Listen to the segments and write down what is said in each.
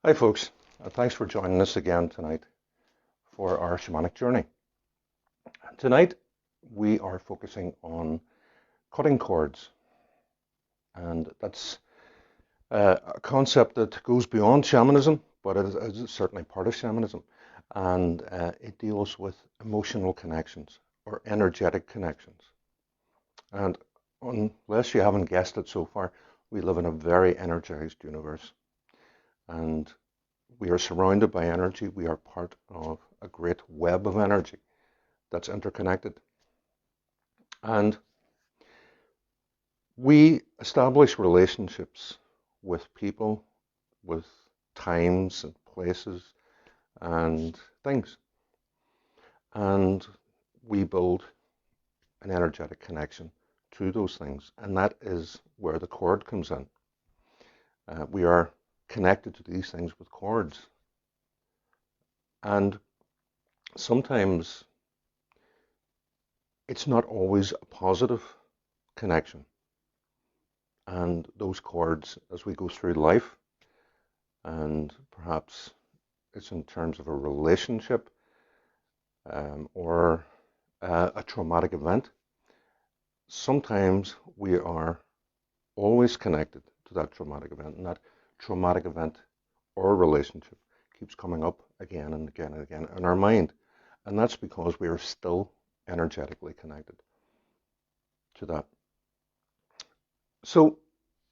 Hi folks, thanks for joining us again tonight for our shamanic journey. Tonight we are focusing on cutting cords, and that's a concept that goes beyond shamanism, but it is certainly part of shamanism, and it deals with emotional connections or energetic connections. And unless you haven't guessed it so far, we live in a very energized universe, and we are surrounded by energy. We are part of a great web of energy that's interconnected. And we establish relationships with people, with times and places and things. And we build an energetic connection to those things. And that is where the cord comes in. We are connected to these things with cords. And sometimes it's not always a positive connection. And those cords, as we go through life, and perhaps it's in terms of a relationship or a traumatic event, sometimes we are always connected to that traumatic event, and that traumatic event or relationship keeps coming up again and again and again in our mind. And that's because we are still energetically connected to that. So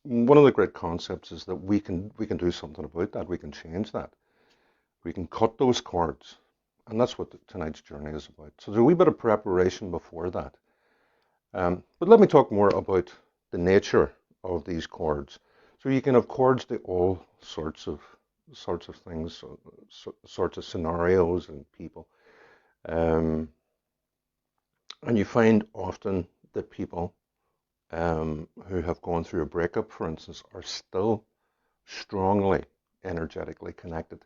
one of the great concepts is that we can do something about that. We can change that. We can cut those cords. And that's what tonight's journey is about. So there's a wee bit of preparation before that. But let me talk more about the nature of these cords. So you can have cords to all sorts of things, sorts of scenarios and people. And you find often that people who have gone through a breakup, for instance, are still strongly energetically connected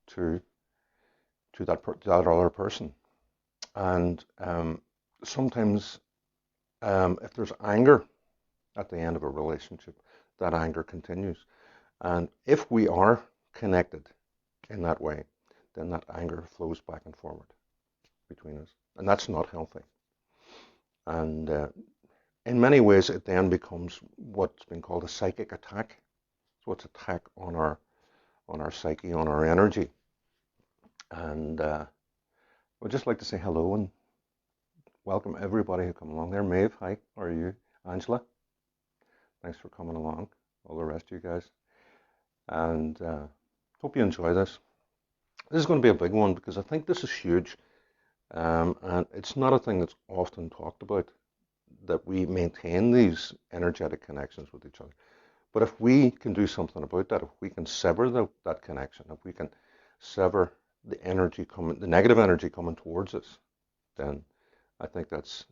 to that other person. And sometimes if there's anger at the end of a relationship, that anger continues. And if we are connected in that way, then that anger flows back and forward between us. And that's not healthy. And in many ways, it then becomes what's been called a psychic attack. So it's an attack on our psyche, on our energy. And I would just like to say hello and welcome everybody who come along there. Maeve, hi, how are you? Angela, thanks for coming along. All the rest of you guys. And hope you enjoy this. This is going to be a big one because I think this is huge. And it's not a thing that's often talked about, that we maintain these energetic connections with each other. But if we can do something about that, if we can sever that connection, if we can sever the negative energy coming towards us, then I think that's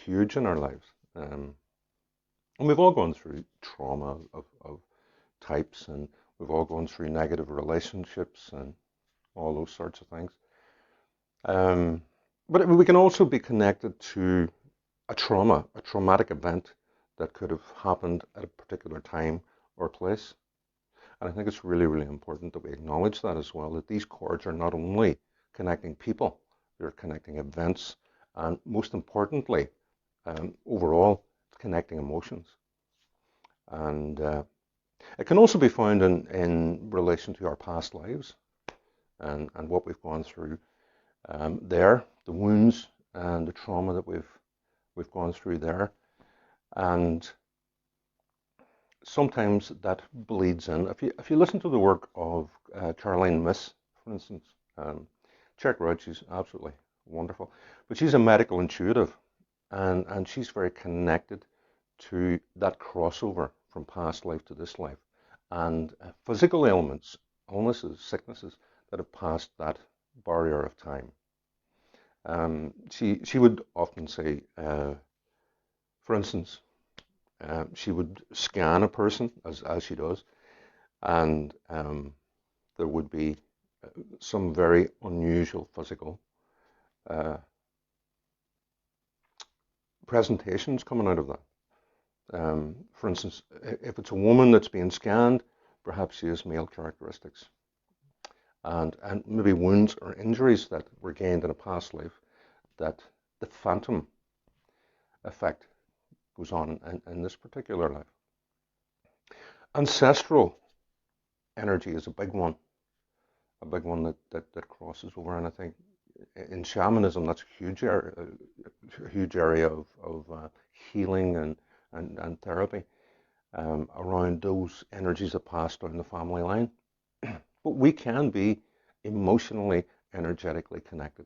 huge in our lives. And we've all gone through trauma of types, and we've all gone through negative relationships and all those sorts of things. But we can also be connected to a traumatic event that could have happened at a particular time or place. And I think it's really, really important that we acknowledge that as well, that these cords are not only connecting people, they're connecting events, and most importantly, overall, connecting emotions. And it can also be found in relation to our past lives and what we've gone through there, the wounds and the trauma that we've gone through there. And sometimes that bleeds in. If you listen to the work of Caroline Myss, for instance, check her out, she's absolutely wonderful. But she's a medical intuitive, and she's very connected to that crossover from past life to this life, and physical ailments, illnesses, sicknesses that have passed that barrier of time. She would often say, for instance, she would scan a person as she does, and there would be some very unusual physical presentations coming out of that. For instance, if it's a woman that's being scanned, perhaps she has male characteristics. and maybe wounds or injuries that were gained in a past life, that the phantom effect goes on in this particular life. Ancestral energy is a big one that crosses over, and I think in shamanism that's a huge area of healing and therapy around those energies that pass down the family line. But we can be emotionally, energetically connected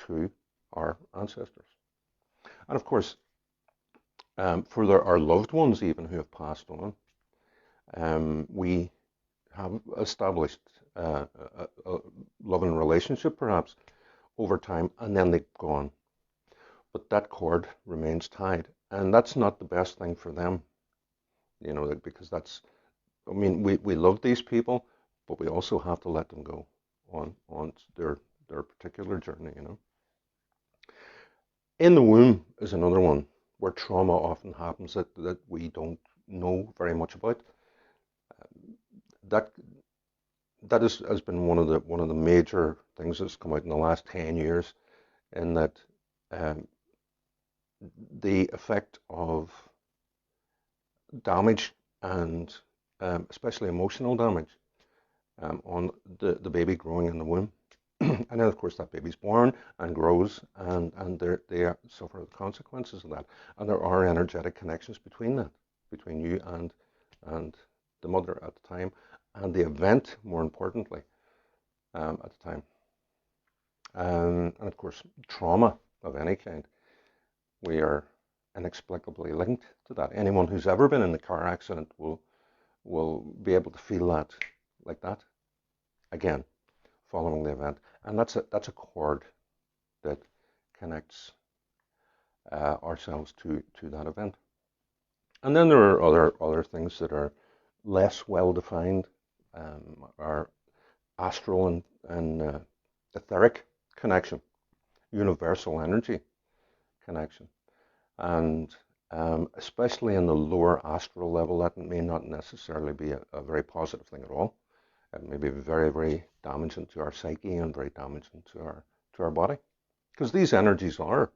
to our ancestors. And of course, for our loved ones even who have passed on, we have established a loving relationship perhaps over time, and then they've gone. But that cord remains tied, and that's not the best thing for them, because we love these people, but we also have to let them go on their particular journey. In the womb is another one where trauma often happens that we don't know very much about. Has been one of the major things that's come out in the last 10 years, in that the effect of damage, and especially emotional damage, on the baby growing in the womb. And then of course that baby's born and grows, and they suffer the consequences of that. And there are energetic connections between you and the mother at the time, and the event, more importantly, at the time. And of course, trauma of any kind, we are inexplicably linked to that. Anyone who's ever been in a car accident will be able to feel that, like that, again, following the event. And that's a cord that connects ourselves to that event. And then there are other things that are less well defined, our astral and etheric connection, universal energy connection, and especially in the lower astral level, that may not necessarily be a very positive thing at all. It may be very, very damaging to our psyche and very damaging to our body, because these energies are.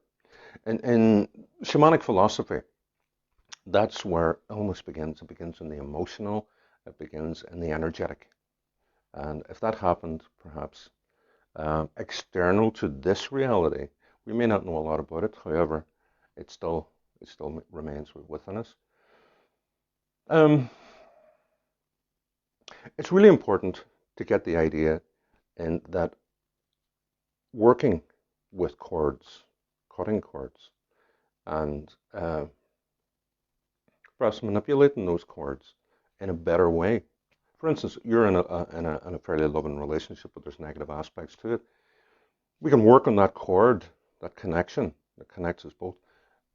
In shamanic philosophy, that's where illness begins. It begins in the emotional, it begins in the energetic. And if that happened, perhaps external to this reality, we may not know a lot about it. However, it still remains within us. It's really important to get the idea in that working with cords, cutting cords, and perhaps manipulating those cords in a better way. For instance, you're in a fairly loving relationship, but there's negative aspects to it. We can work on that cord, that connection that connects us both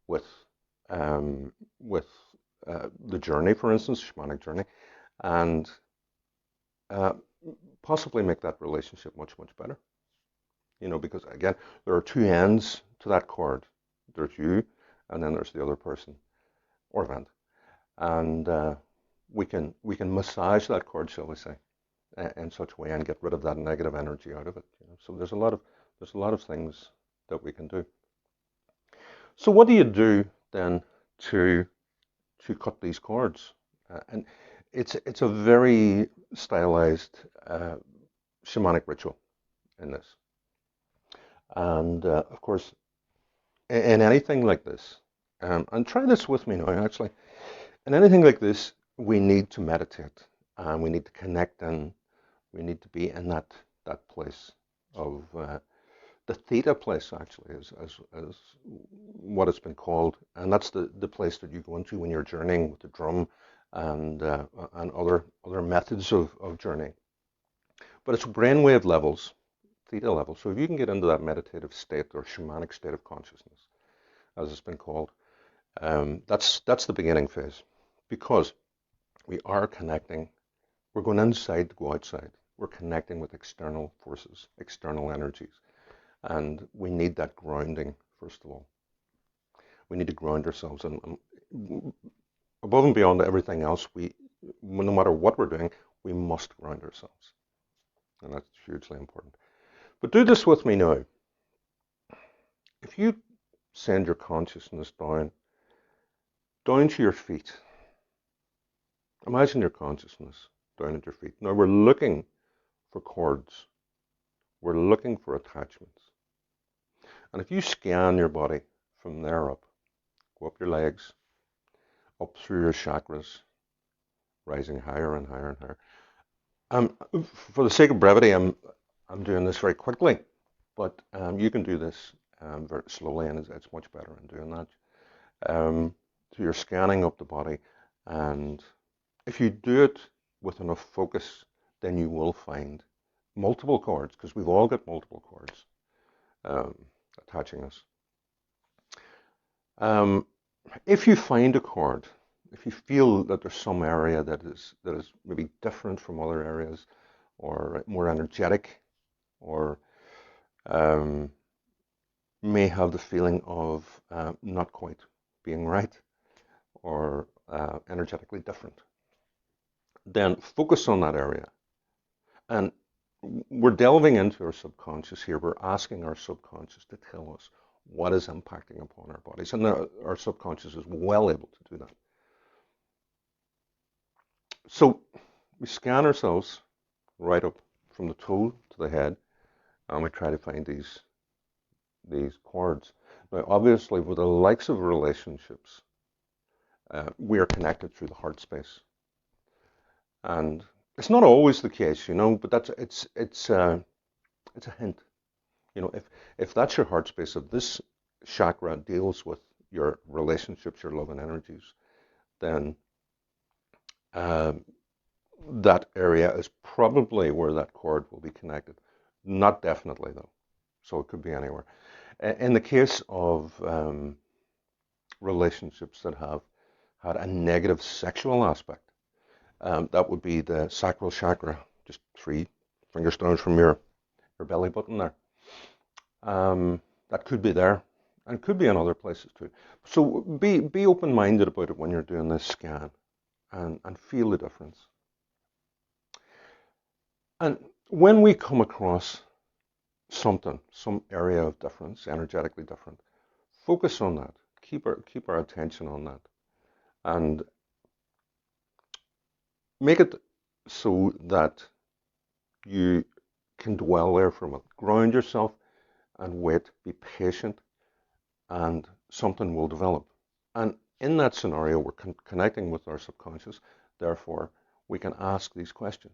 with the journey, for instance, shamanic journey, and possibly make that relationship much, much better. Because again, there are two ends to that cord. There's you, and then there's the other person or event, and we can massage that cord, shall we say, in such a way, and get rid of that negative energy out of it. So there's a lot of things that we can do. So what do you do then to cut these cords? And it's a very stylized shamanic ritual in this. And of course, in anything like this, and try this with me now, actually, in anything like this, we need to meditate, and we need to connect, and we need to be in that place of the theta place, actually, as what it's been called, and that's the place that you go into when you're journeying with the drum and other methods of journeying. But it's brainwave levels, theta levels. So if you can get into that meditative state or shamanic state of consciousness, as it's been called, that's the beginning phase, because we are connecting. We're going inside to go outside. We're connecting with external forces, external energies. And we need that grounding, first of all. We need to ground ourselves. And above and beyond everything else, no matter what we're doing, we must ground ourselves. and that's hugely important. But do this with me now. If you send your consciousness down to your feet, imagine your consciousness down at your feet. Now we're looking for cords. We're looking for attachments. And if you scan your body from there up, go up your legs, up through your chakras, rising higher and higher and higher. For the sake of brevity, I'm doing this very quickly, but you can do this very slowly, and it's much better in doing that. So you're scanning up the body, and if you do it with enough focus, then you will find multiple cords, because we've all got multiple cords attaching us. If you find a cord, if you feel that there's some area that is maybe different from other areas, or more energetic, or may have the feeling of not quite being right, or energetically different, then focus on that area. And we're delving into our subconscious here. We're asking our subconscious to tell us what is impacting upon our bodies. And our subconscious is well able to do that. So we scan ourselves right up from the toe to the head, and we try to find these cords. Now, obviously, with the likes of relationships, we are connected through the heart space. And it's not always the case, but it's a hint. If that's your heart space, if this chakra deals with your relationships, your love and energies, then that area is probably where that cord will be connected. Not definitely, though. So it could be anywhere. In the case of relationships that have had a negative sexual aspect, that would be the sacral chakra, just 3 finger stones from your belly button there. That could be there, and could be in other places too. So be open-minded about it when you're doing this scan, and feel the difference. And when we come across something, some area of difference, energetically different, focus on that. Keep our attention on that, and make it so that you can dwell there for a moment. Ground yourself and wait. Be patient, and something will develop. And in that scenario, we're connecting with our subconscious. Therefore, we can ask these questions.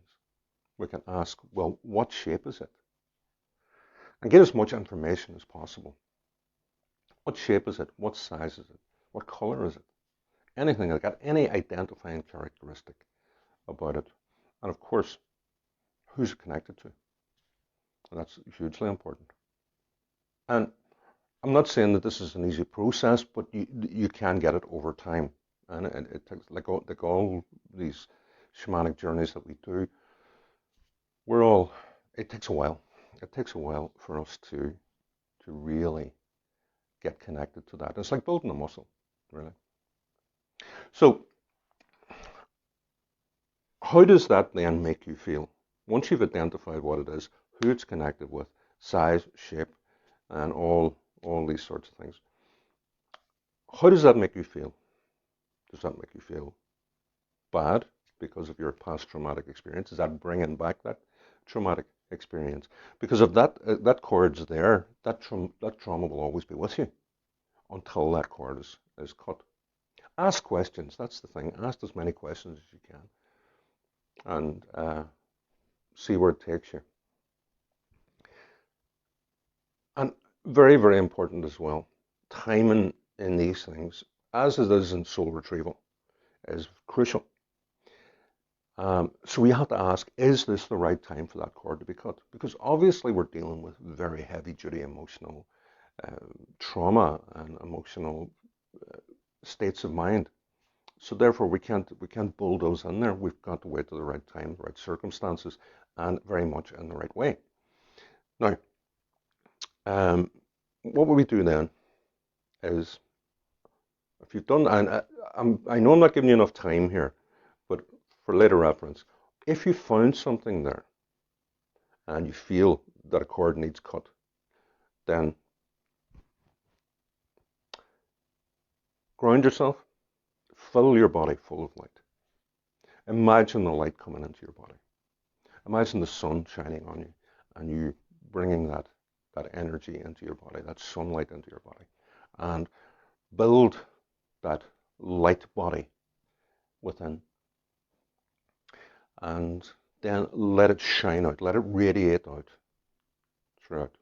We can ask, well, what shape is it? And get as much information as possible. What shape is it? What size is it? What color is it? Anything like that, any identifying characteristic about it. And of course, who's it connected to? And that's hugely important. And I'm not saying that this is an easy process, but you can get it over time. And it takes, like all these shamanic journeys that we do, it takes a while. It takes a while for us to really get connected to that. It's like building a muscle, really. So how does that then make you feel? Once you've identified what it is, who it's connected with, size, shape, and all these sorts of things, how does that make you feel? Does that make you feel bad because of your past traumatic experience? Is that bringing back that traumatic experience? Because if that cord's there, that trauma will always be with you until that cord is cut. Ask questions. That's the thing. Ask as many questions as you can, and see where it takes you. And very, very important as well, timing in these things, as it is in soul retrieval, is crucial. So we have to ask, is this the right time for that cord to be cut? Because obviously we're dealing with very heavy-duty emotional trauma and emotional states of mind. So therefore we can't bulldoze in there. We've got to wait to the right time, the right circumstances, and very much in the right way. Now, what we do then is, if you've done, and I know I'm not giving you enough time here, but for later reference, if you found something there and you feel that a cord needs cut, then ground yourself, fill your body full of light. Imagine the light coming into your body. Imagine the sun shining on you and you bringing that energy into your body, that sunlight into your body, and build that light body within. And then let it shine out, let it radiate out throughout.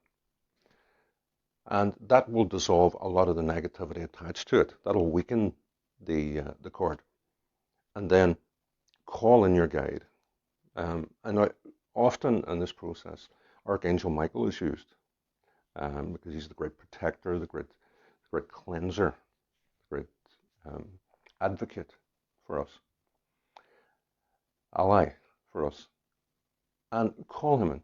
And that will dissolve a lot of the negativity attached to it. That'll weaken the cord. And then call in your guide. And often in this process, Archangel Michael is used because he's the great protector, the great cleanser, the great advocate for us, ally for us. And call him in.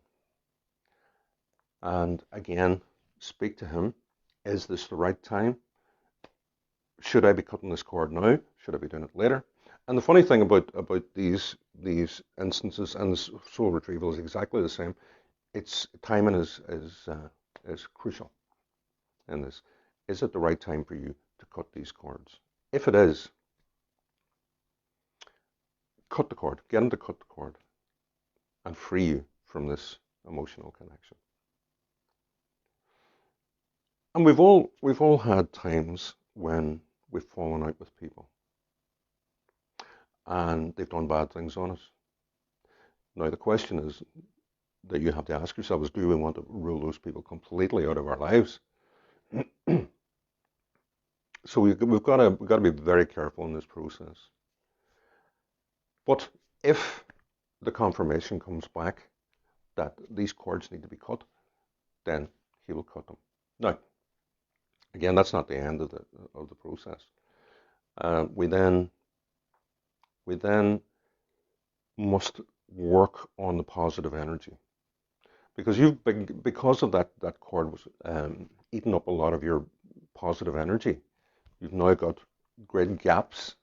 And again, speak to him. Is this the right time? Should I be cutting this cord now? Should I be doing it later? And the funny thing about these instances and the soul retrieval is exactly the same. It's timing is crucial in this. Is it the right time for you to cut these cords? If it is, cut the cord. Get him to cut the cord and free you from this emotional connection. And we've all had times when we've fallen out with people and they've done bad things on us. Now the question is that you have to ask yourself is, do we want to rule those people completely out of our lives? So we've got to be very careful in this process. But if the confirmation comes back that these cords need to be cut, then he will cut them. Now, again, that's not the end of the process. We then must work on the positive energy, because of that cord was eating up a lot of your positive energy. You've now got great gaps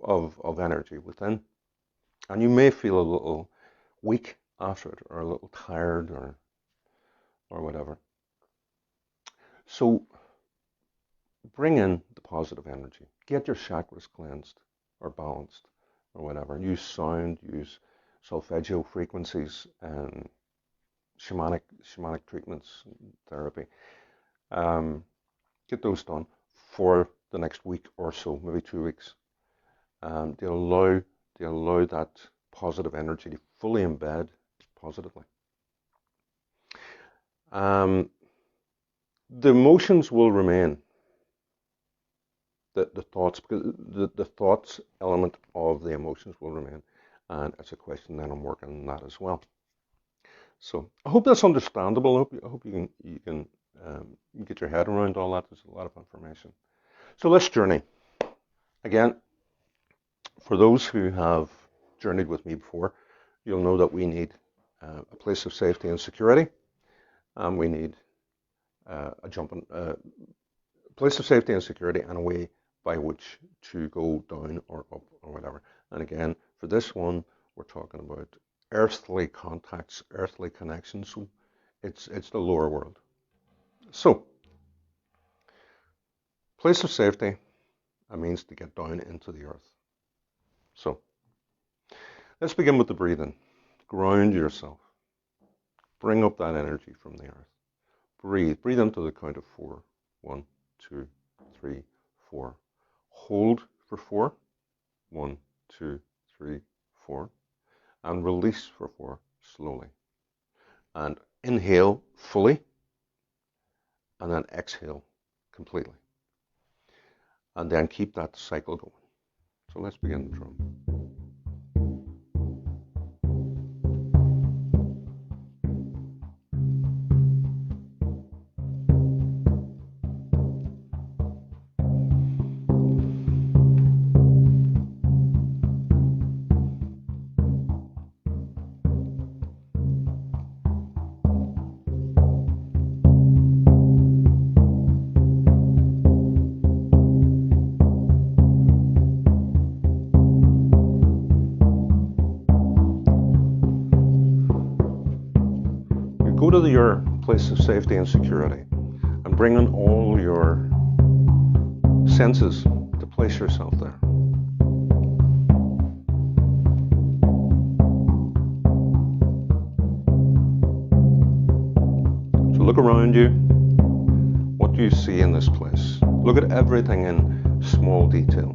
of energy within, and you may feel a little weak after it, or a little tired, or whatever. So bring in the positive energy. Get your chakras cleansed or balanced or whatever. Use sound, use solfeggio frequencies and shamanic treatments, therapy. Get those done for the next week or so, maybe 2 weeks. They allow that positive energy to fully embed positively. The emotions will remain. The thoughts, because the thoughts element of the emotions will remain, and it's a question then I'm working on that as well. So I hope that's understandable. I hope you can get your head around all that. There's a lot of information. So let's journey. Again, for those who have journeyed with me before, you'll know that we need a place of safety and security, and we need a place of safety and security and a way by which to go down or up or whatever. And again, for this one, we're talking about earthly contacts, earthly connections. So it's the lower world. So, place of safety, a means to get down into the earth. So, let's begin with the breathing. Ground yourself. Bring up that energy from the earth. Breathe. Breathe into the count of 4. 1, 2, 3, 4. Hold for 4. 1, 2, 3, 4. And release for 4 slowly. And inhale fully. And then exhale completely. And then keep that cycle going. So let's begin the drum. to your place of safety and security and bring in all your senses to place yourself there. So look around you. What do you see in this place? Look at everything in small detail.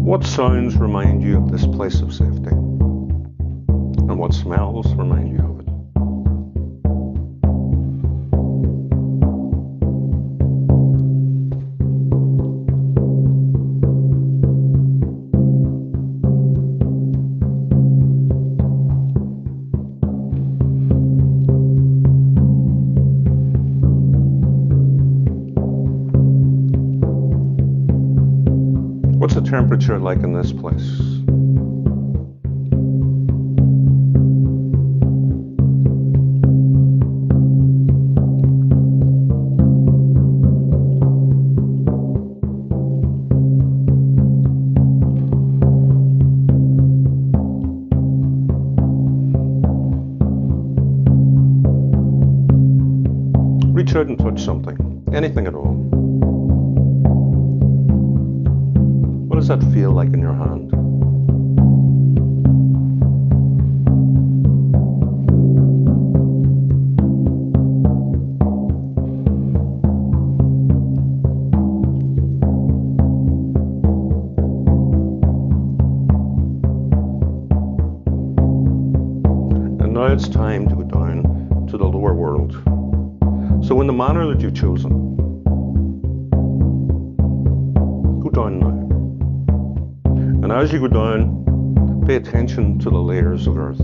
What sounds remind you of this place of safety? And what smells remind you of it? What's the temperature like in this place? Reach out and touch something, anything at all. What does that feel like in your hand? And now it's time to go down to the lower world. So in the manner that you've chosen, go down now. And as you go down, pay attention to the layers of earth.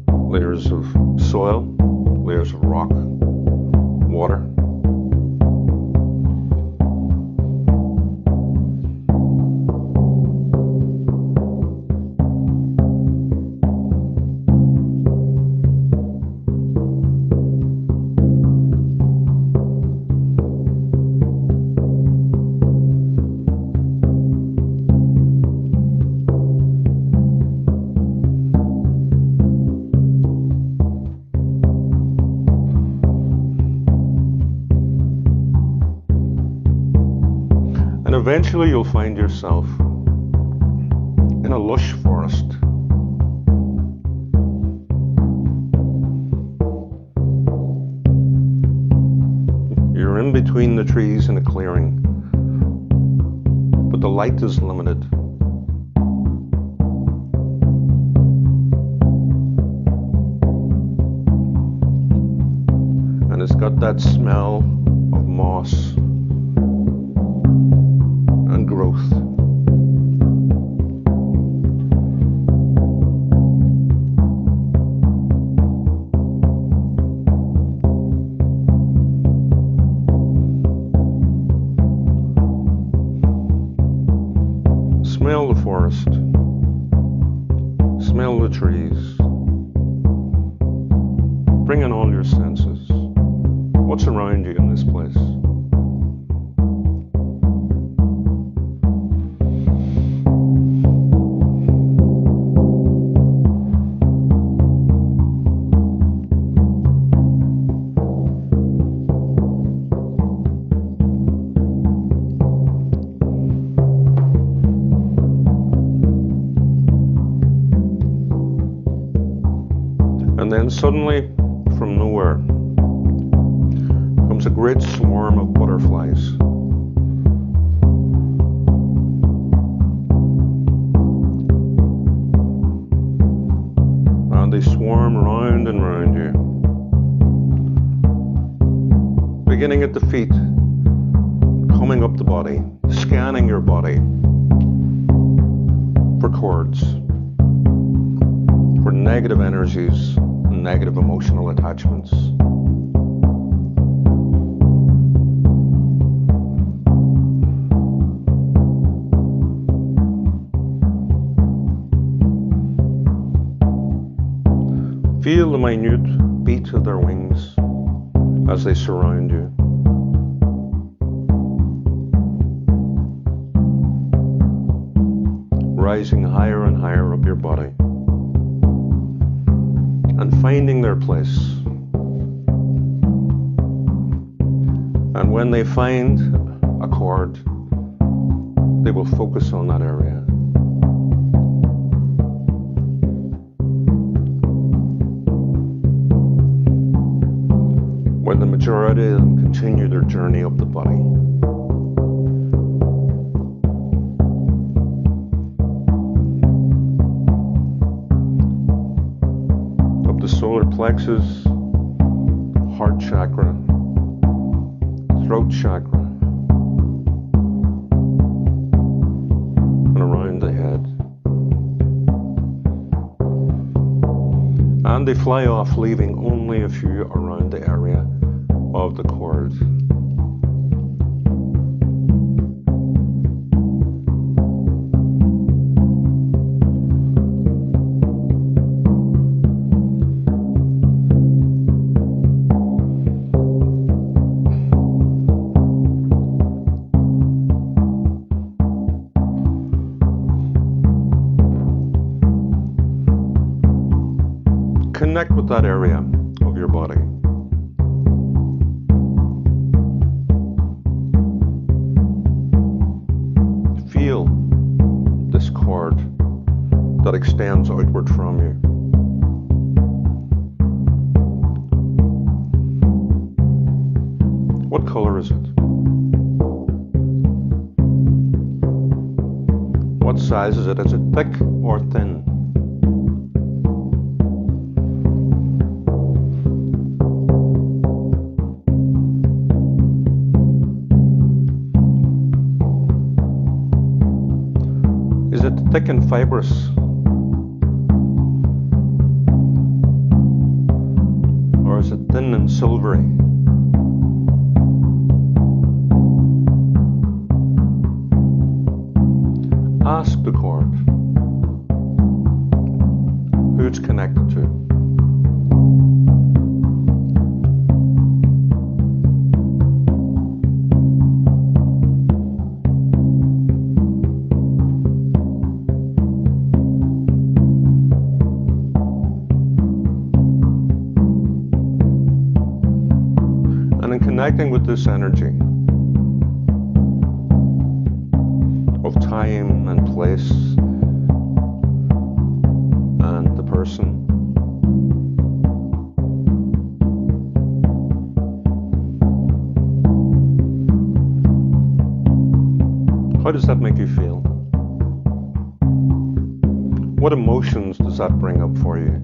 Layers of soil, layers of rock, water. And eventually you'll find yourself in a lush forest. You're in between the trees in a clearing, but the light is limited. And it's got that smell of moss and growth. Smell the forest. Smell the trees. Bring in all your senses. What's around you in this place? And then suddenly, from nowhere, comes a great swarm of butterflies. And they swarm round and round you, beginning at the feet, coming up the body, scanning your body for cords, for negative energies, negative emotional attachments. Feel the minute beat of their wings as they surround you. Rising higher and higher up your body and finding their place. And when they find a chord, they will focus on that area. When the majority of them continue their journey up the body. Up the solar plexus, heart chakra, throat chakra, and around the head. And they fly off, leaving only a few around the area of the cord. Connect with that area of your body. Feel this cord that extends outward from you. What color is it? What size is it? Is it thick or thin? Is it thick and fibrous? Or is it thin and silvery? Ask the cord who it's connected to. And in connecting with this energy of time and place and the person, how does that make you feel? What emotions does that bring up for you?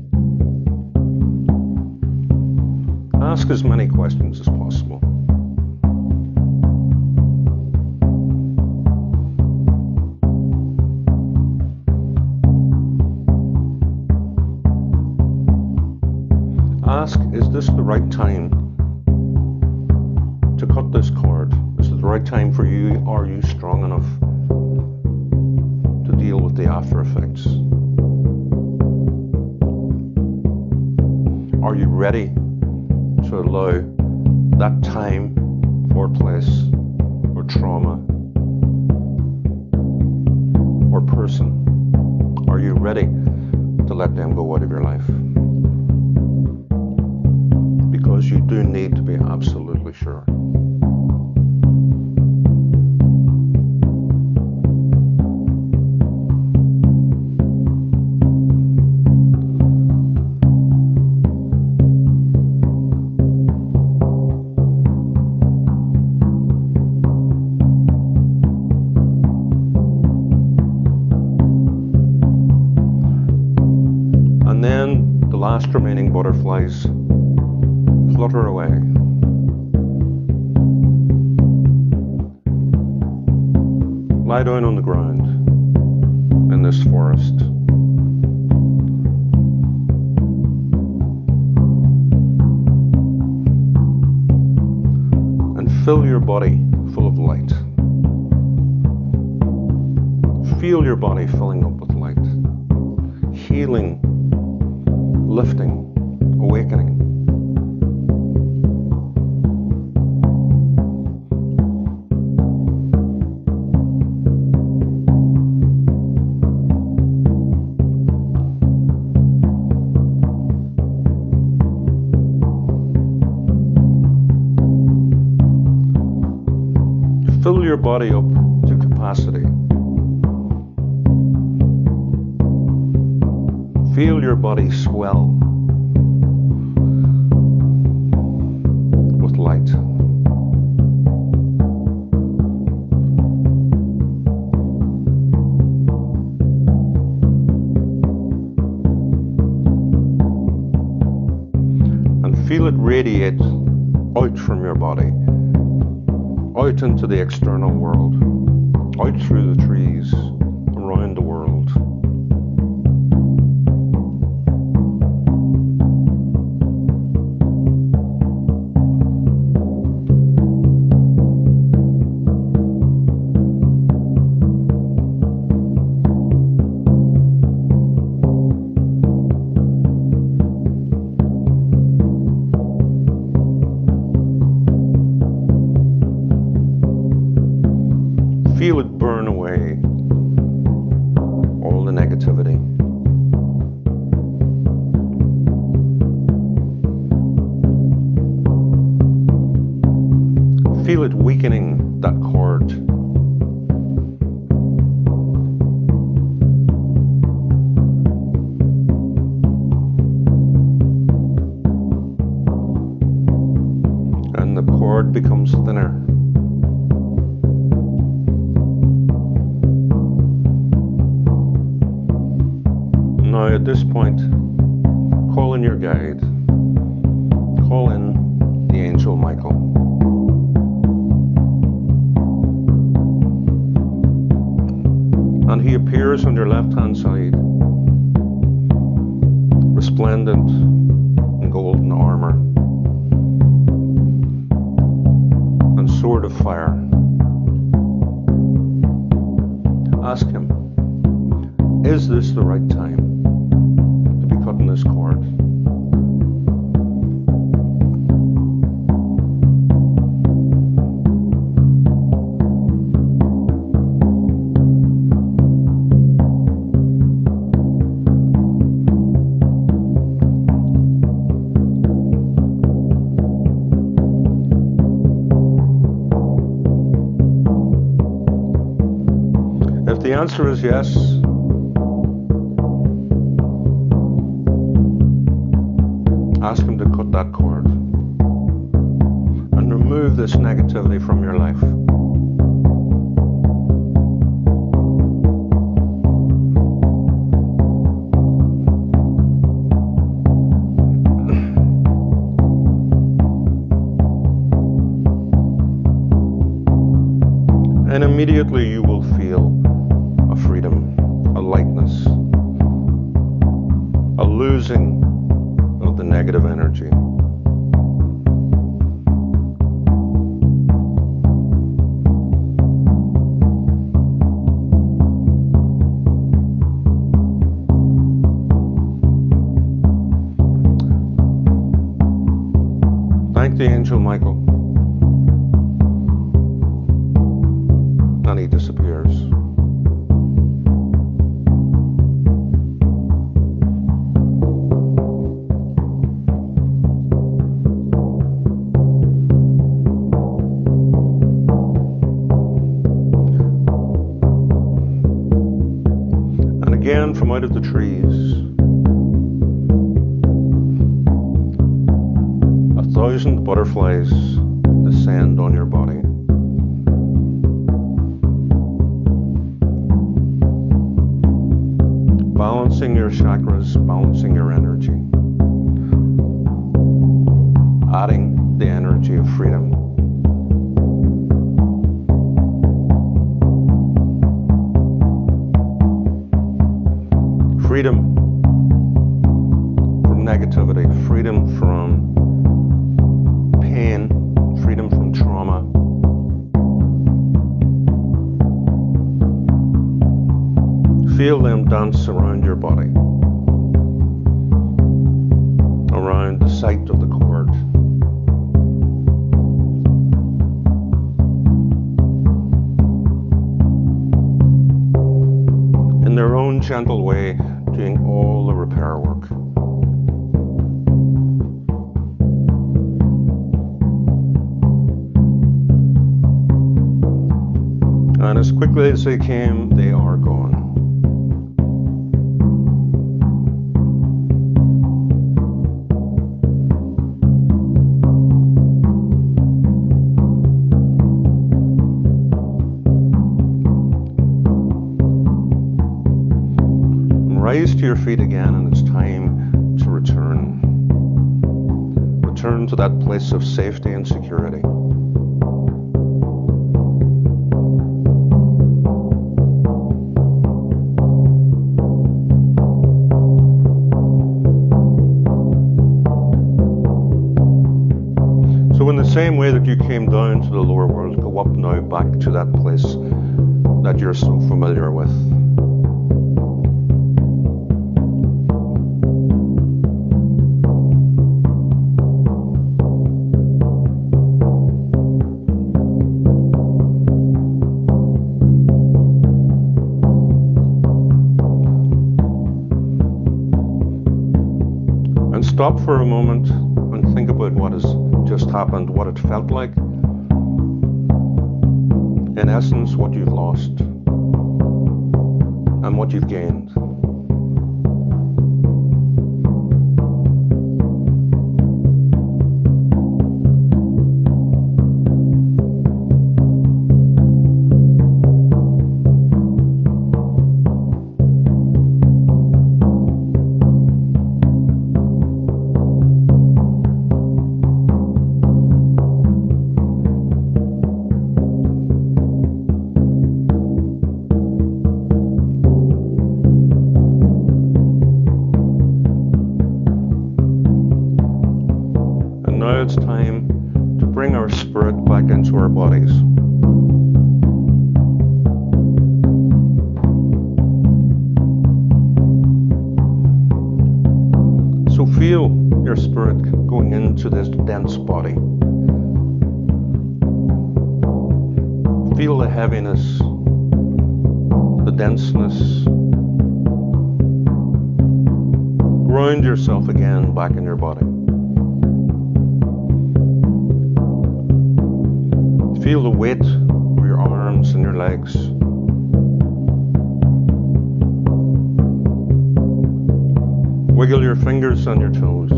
Ask as many questions as possible. Ask, is this the right time to cut this cord? Is it the right time for you? Are you strong enough to deal with the after effects? Are you ready to allow that time or place or trauma or person? Are you ready to let them go out of your life? Because you do need to be absolutely sure. And then the last remaining butterflies flutter away. Lie down on the ground in this forest. And fill your body full of light. Feel your body filling up with light. Healing, lifting, awakening. Fill your body up to capacity. Feel your body swell with light. And feel it radiate out from your body, out into the external world, out through the trees, around the world. Feel it burn away all the negativity. Feel it weakening that cord. And the cord becomes thinner. Now at this point, call in your guide. Call in the angel Michael. And he appears on your left-hand side, resplendent in golden armor and sword of fire. Ask him, is this the right time to be cutting this cord? If the answer is yes, ask him to cut that cord and remove this negativity from your life. And immediately you will feel a freedom, a lightness, a losing of the negative energy. Thank the angel Michael. And he disappears. And again from out of the trees, 1,000 butterflies descend on your body. Balancing your chakras, balancing your energy, adding the energy of freedom. Freedom from negativity, freedom from pain, freedom from trauma. Feel them dance around your body, around sight of the cord. In their own gentle way, doing all the repair work. And as quickly as they came, they are gone. Rise to your feet again, and it's time to return. Return to that place of safety and security. So in the same way that you came down to the lower world, go up now back to that place that you're so familiar with. And stop for a moment and think about what has just happened, what it felt like. In essence, what you've lost and what you've gained. Now it's time to bring our spirit back into our bodies. So feel your spirit going into this dense body. Feel the heaviness, the denseness. Ground yourself again back in your body. Feel the weight of your arms and your legs. Wiggle your fingers and your toes,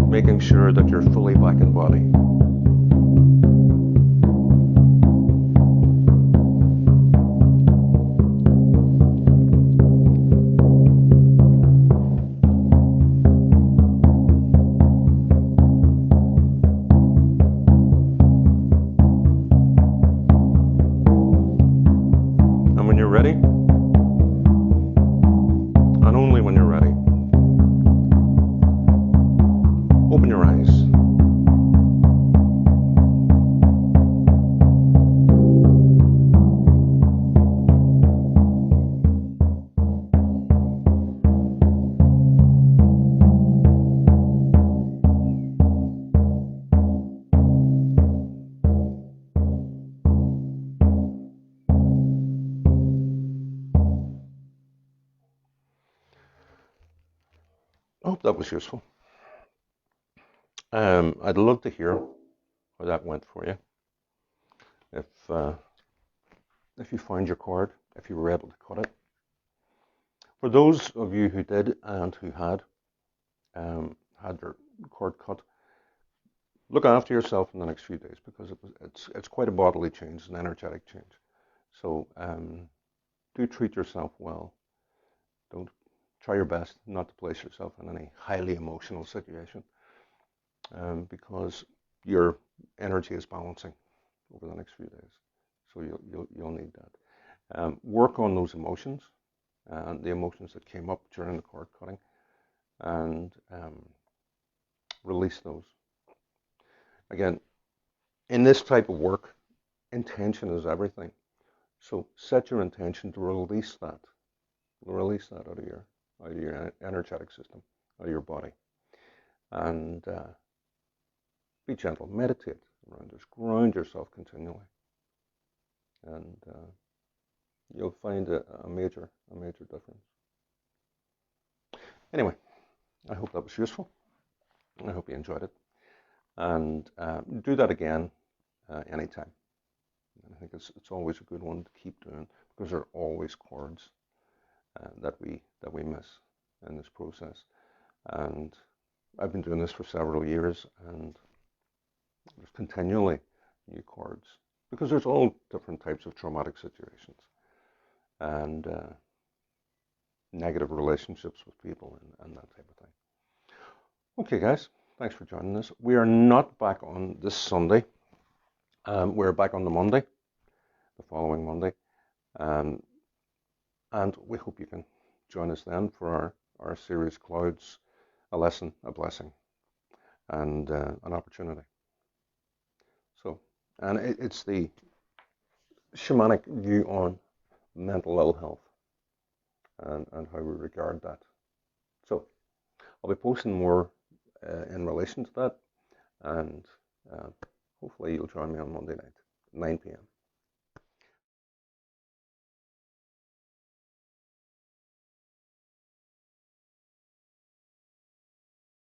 making sure that you're fully back in body. Ready? And only when you're ready, open your eyes. I hope that was useful. I'd love to hear how that went for you. If you found your cord, if you were able to cut it. For those of you who did and who had their cord cut, look after yourself in the next few days, because it's quite a bodily change, an energetic change. So do treat yourself well. Don't try your best not to place yourself in any highly emotional situation, because your energy is balancing over the next few days. So you'll need that. Work on those emotions and the emotions that came up during the cord cutting, and release those. Again, in this type of work, intention is everything. So set your intention to release that out of your energetic system, out of your body. and be gentle. Meditate around this. Ground yourself continually, and you'll find a major difference. Anyway, I hope that was useful. I hope you enjoyed it, and do that again anytime. I think it's always a good one to keep doing, because there are always chords that we miss in this process. And I've been doing this for several years, and there's continually new chords, because there's all different types of traumatic situations and negative relationships with people and that type of thing. Okay, guys, thanks for joining us. We are not back on this Sunday. We're back on the Monday, the following Monday, and we hope you can join us then for our series Clouds, a lesson, a blessing, and an opportunity. So, and it's the shamanic view on mental ill health and how we regard that. So, I'll be posting more in relation to that, and hopefully you'll join me on Monday night, 9 p.m.